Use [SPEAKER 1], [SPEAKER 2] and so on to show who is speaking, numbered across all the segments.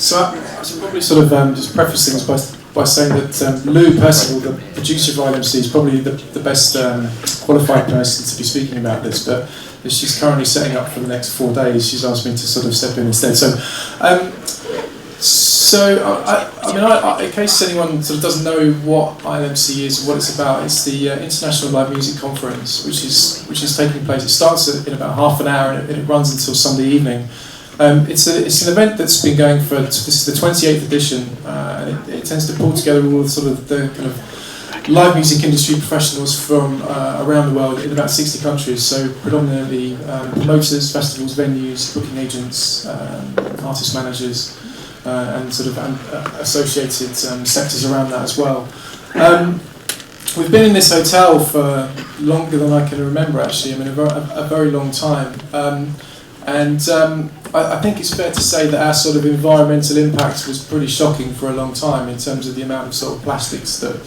[SPEAKER 1] So I should probably sort of just preface things by saying that Lou Percival, the producer of ILMC, is probably the best qualified person to be speaking about this, but she's currently setting up for the next 4 days. She's asked me to sort of step in instead. In case anyone sort of doesn't know what ILMC is, what it's about, it's the International Live Music Conference, which is taking place. It starts in about half an hour and it runs until Sunday evening. It's an event that's been going for, this is the 28th edition, and it tends to pull together all the kind of live music industry professionals from around the world in about 60 countries, so predominantly promoters, festivals, venues, booking agents, artist managers, and associated sectors around that as well. We've been in this hotel for longer than I can remember, actually. I mean, a very long time. I think it's fair to say that our sort of environmental impact was pretty shocking for a long time in terms of the amount of sort of plastics and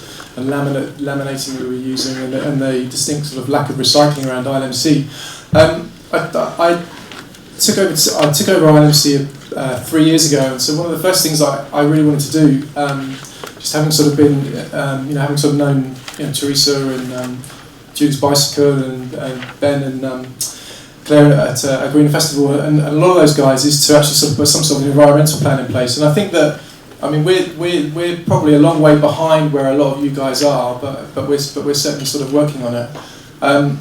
[SPEAKER 1] laminating we were using and the distinct sort of lack of recycling around ILMC. I took over ILMC 3 years ago, and so one of the first things I really wanted to do, just having sort of been, having sort of known Teresa and Julie's Bicycle and Ben and Claire at Green Festival, and a lot of those guys, is to actually sort of put some sort of environmental plan in place. And I think that, I mean, we're probably a long way behind where a lot of you guys are, but we're certainly sort of working on it.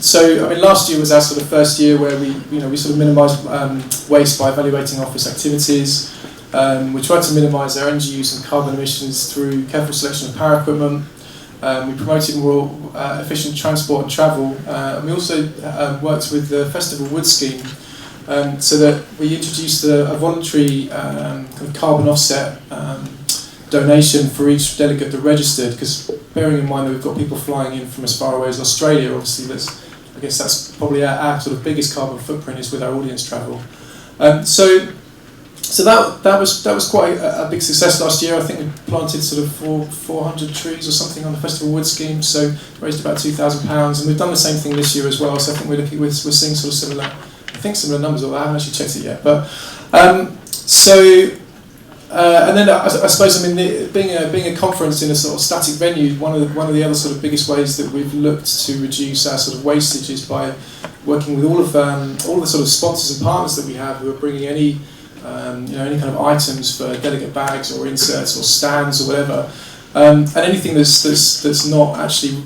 [SPEAKER 1] So I mean, last year was our sort of first year where we sort of minimised waste by evaluating office activities. We tried to minimise our energy use and carbon emissions through careful selection of power equipment. We promoted more efficient transport and travel. And we also worked with the Festival Wood Scheme, so that we introduced a voluntary kind of carbon offset donation for each delegate that registered, because bearing in mind that we've got people flying in from as far away as Australia, obviously I guess that's probably our sort of biggest carbon footprint is with our audience travel. So that was quite a big success last year. I think we planted sort of 400 trees or something on the Festival Wood Scheme, so raised about £2,000, and we've done the same thing this year as well. So I think we're seeing sort of similar numbers. Although I haven't actually checked it yet. But and then I suppose, I mean, being a conference in a sort of static venue, one of the other sort of biggest ways that we've looked to reduce our sort of wastage is by working with all the sort of sponsors and partners that we have who are bringing any kind of items for delegate bags or inserts or stands or whatever, and anything that's not actually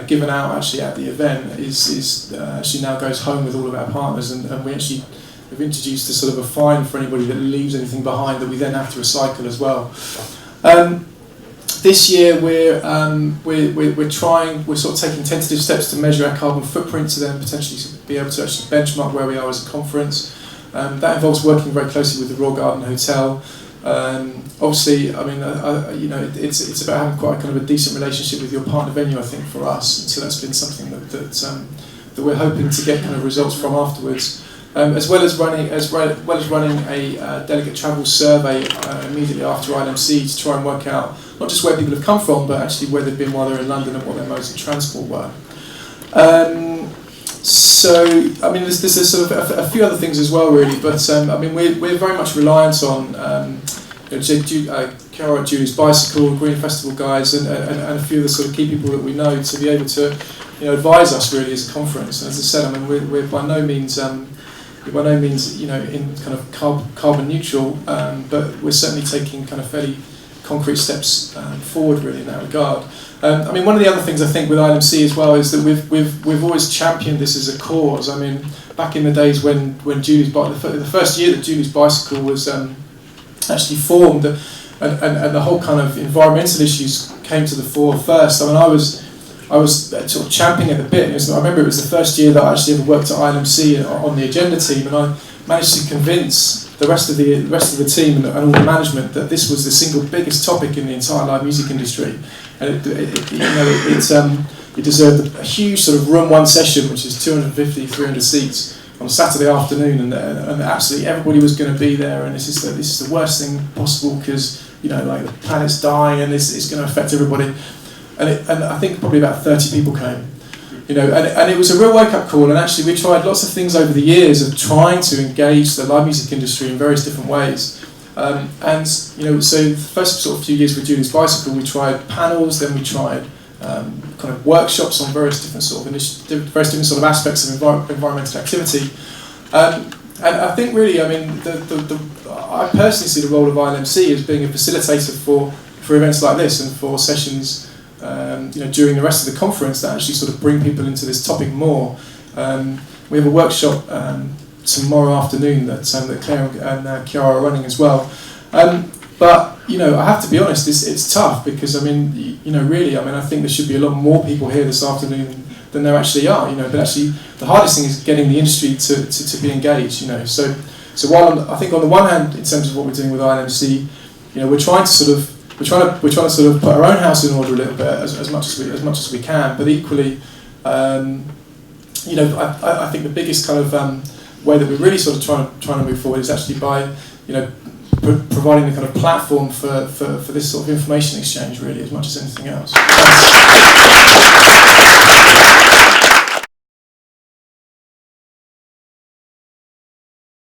[SPEAKER 1] given out actually at the event is actually now goes home with all of our partners, and we actually have introduced a sort of a fine for anybody that leaves anything behind that we then have to recycle as well. This year we're sort of taking tentative steps to measure our carbon footprint to then potentially be able to actually benchmark where we are as a conference. That involves working very closely with the Royal Garden Hotel. Obviously, I mean, it's about having quite a kind of a decent relationship with your partner venue, I think, for us. And so that's been something that we're hoping to get kind of results from afterwards, as well as running a delegate travel survey immediately after ILMC to try and work out not just where people have come from, but actually where they've been while they're in London and what their modes of transport were. So, I mean, there's sort of a few other things as well, really, but I mean, we're very much reliant on Carol at Julie's Bicycle, Green Festival guys, and a few of the sort of key people that we know to be able to advise us really as a conference. And as I said, I mean, we're by no means in kind of carbon neutral, but we're certainly taking kind of fairly concrete steps forward really in that regard. I mean, one of the other things I think with ILMC as well is that we've always championed this as a cause. I mean, back in the days when Julie's the first year that Julie's Bicycle was actually formed, and the whole kind of environmental issues came to the fore first. I mean, I was sort of champing at the bit. I remember it was the first year that I actually ever worked at ILMC on the agenda team, and I managed to convince the rest of the team and all the management that this was the single biggest topic in the entire live music industry, and it deserved a huge sort of room one session, which is 250-300 seats on a Saturday afternoon, and absolutely everybody was going to be there, and this is the worst thing possible because the planet's dying and it's going to affect everybody, and I think probably about 30 people came. And it was a real wake-up call, and actually we tried lots of things over the years of trying to engage the live music industry in various different ways. And so the first sort of few years with Julie's Bicycle, we tried panels, then we tried kind of workshops on various different sort of aspects of environmental activity. And I think really, I mean, I personally see the role of ILMC as being a facilitator for events like this and for sessions during the rest of the conference that actually sort of bring people into this topic more. We have a workshop tomorrow afternoon that Claire and Chiara are running as well. But I have to be honest, it's tough because really, I think there should be a lot more people here this afternoon than there actually are. But actually, the hardest thing is getting the industry to be engaged. So while I think on the one hand, in terms of what we're doing with ILMC, we're trying to sort of put our own house in order a little bit as much as we can. But equally, I think the biggest kind of way that we're really sort of trying to move forward is actually by providing the kind of platform for this sort of information exchange, really, as much as anything else.